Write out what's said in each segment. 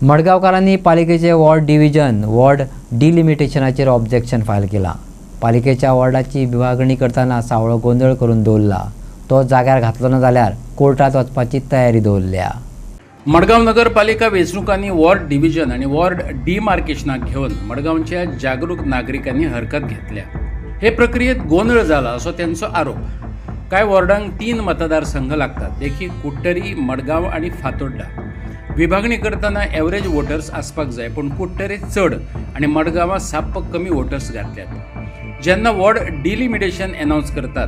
मडगावकारांनी पालिकेचे ward division ward डिलिमिटेशनाचेर objection file केला। पालिकेच्या वॉर्डाची विभागणी करताना सावळो गोंधळ करून दवरला। तो जाग्यार घातलो ना जाल्यार कोर्टात वचपाची तयारी दवरल्या। मडगाव नगरपालिका वेंचणुकांनी वॉर्ड डिव्हिजन आणि वॉर्ड डिमार्केशनाक घेऊन मडगावच्या जागरूक नागरिकांनी हरकत घेतल्या। हे प्रक्रियेत गोंधळ जाला असो त्यांचो आरोप। काय वॉर्डांक 3 मतदारसंघ लागतात, देखीक कुट्टरी, मडगाव आणि फातोड्डा। विभागणी करताना एवरेज वोटर्स आसपाक जाय, पण कुट्टरीत चड आणि मडगावां साप्प कमी वोटर्स घातल्यात। जेन्ना वॉर्ड डिलिमिटेशन अनाउन्स करतात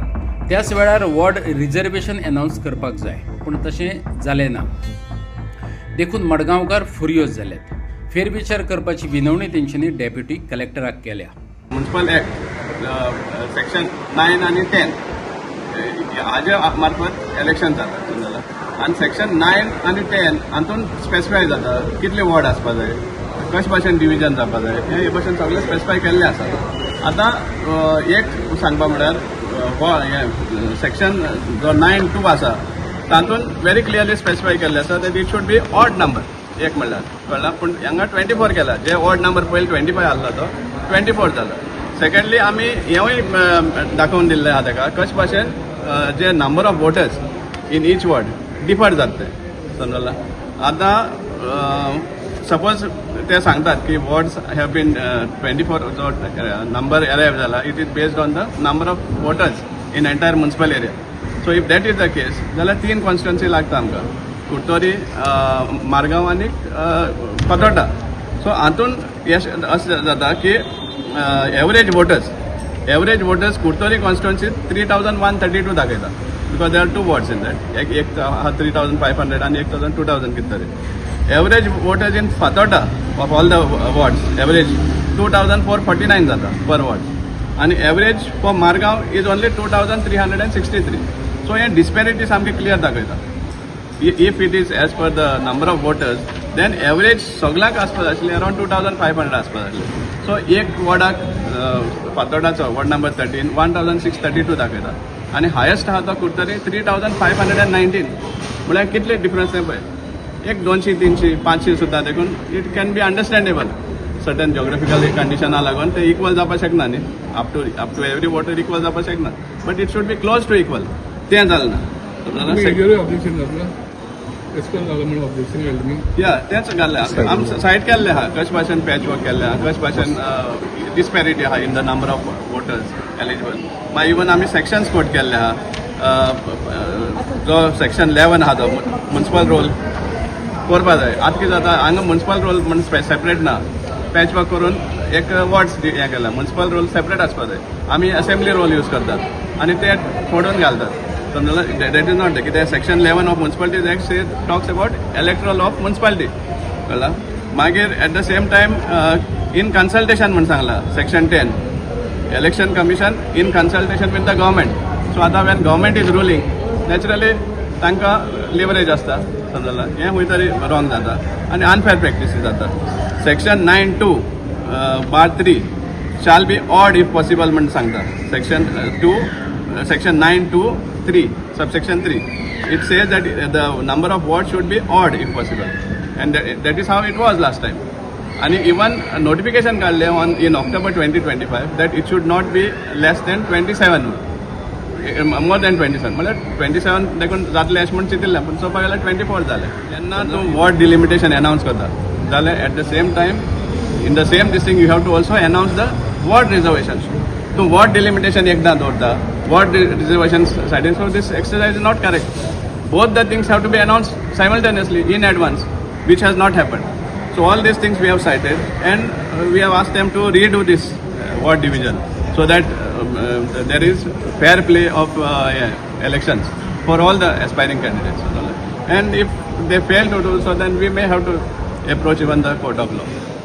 त्याच वेळार वॉर्ड रिजर्वेशन अनाउन्स करपाक जाय, पण तशें जालें ना। देखून मडगांवकार फ्युरियस जाल्यात। फेरविचार करपाची विनवणी तेंच्यांनी डेप्युटी कलेक्टराक केल्या। म्युनिसिपल ॲक्ट सेक्शन 9 आणि 10 हाजे मार्फत इलेक्शन जाता आणि सेक्शन 9 आणि 10 हातून स्पेसिफाय जाता कितले वॉर्ड आसपा जाय, कशे भाशेन डिव्हिजन जावपा जाय, हे भाशेन सगळे स्पेसिफाय केल्ले आसा। आतां एक सांगपा म्हळ्यार सेक्शन जो 9(2) आसा तातून व्हेरी क्लियरली स्पेसिफाय केल्ले आसा that it should be odd number. एक म्हणल्यार कळ्ळां, पूण हांगा 24 केला। जे ऑड नंबर पयलीं 25 आसलो तो 24 जालो। सेकंडली आमी हेंवूय दाखोवन दिल्लें आहा ताका कशे भाशेन जे number of voters in each ward differ जाता ते समजला। आतां सपोज ते सांगतात की वॉर्ड्स हॅव बीन 24 जो नंबर अरायव जाला it is based on the number of voters in entire municipal area. So if that is the case जाल्यार 3 कॉन्स्टिट्युएन्सी लागता आमकां, कुट्टोरी, मारगांव आनी फातोड्डा। सो हातून अशें जाता की एवरेज वोटर्स कुट्टोरी कॉन्स्टिट्युएन्सीत 3132 दाखयता, because there are 2 wards in that. एक 3500 and एक 2000 कितने। Average voters in Fathoda of all the wards average 2449 जाता per ward, and average for Margaon is only 2363. So here disparity सामके clear दाखयता। If it is as per the number of voters, then average सगळ्यांक आसपास आसली around 2500 आसपास आसली। So एक वॉर्डाक फातोडाचो ward number 13 1632 दाखयता आणि हायेस्ट आहा तो कुट्टरी 3519। म्हळ्यार कितले डिफरन्स आहे पळय, एक 200 300 500 सुद्दां देखून it can be understandable. Certain geographical कंडिशना लागून ते इक्वल जावपाक शकना न्ही, up to every voter equal जावपाक शकना, but it should be close to equal. तें जालें ना। या तेंच घाल्लें आम सायड केल्लें आहा कशे भाशेन पॅच वर्क केल्लें आहा, कशे भाशेन डिस्पॅरिटी आहा in the number of voters eligible. मागीर इवन आमी सेक्शन्स कोट केल्ले आहा। जो सेक्शन 11 आहा तो म्युनिसिपल रोल करपा जाय। आतां कितें जाता हांगा म्युनिसिपल रोल म्हण सेपरेट ना, पॅच वर्क करून एक वॉर्ड्स हें केला। म्युनिसिपल रोल सेपरेट आसपा जाय। आमी असेंब्ली रोल यूज करतात आणि ते फोडून घालतात समजला। दॅट इज नॉट कितें section 11 of municipalities act talks about electoral of municipality कळ्ळां। मागीर at the same time in consultation म्हण सांगला section 10 election commission in consultation with the government. So आतां when government is ruling naturally तांकां leverage आसता समजला। हें खंय तरी रॉंग जाता आणि अनफेअर प्रॅक्टिसीस जाता। सेक्शन 9(2) बार 3 shall be odd if possible म्हण सांगता। सेक्शन 9(2)(3) subsection 3 it says that the number of wards should be odd if possible, and that is how it was last time. And even notification काढले in October 2025 that it should not be less than 27, more than 27 मतलब 27 देखून जातले अशें म्हण चिंतिल्लें, पूण चोवपाक गेल्यार 24 जाले। जेन्ना तूं वॉर्ड डिलिमिटेशन अनाउन्स करता जाल्यार at the same time in the same this thing you have to also announce the ward reservation. तूं वॉर्ड डिलिमिटेशन एकदां दवरता, वॉर्ड रिजर्वेशन सायडीन, so this exercise is not correct. Both the things have to be announced simultaneously in advance, which has not happened. So all these things we have cited, and we have asked them to redo this ward division so that there is fair play of elections for all the aspiring candidates. And if they fail to do so, then we may have to approach even the court of law.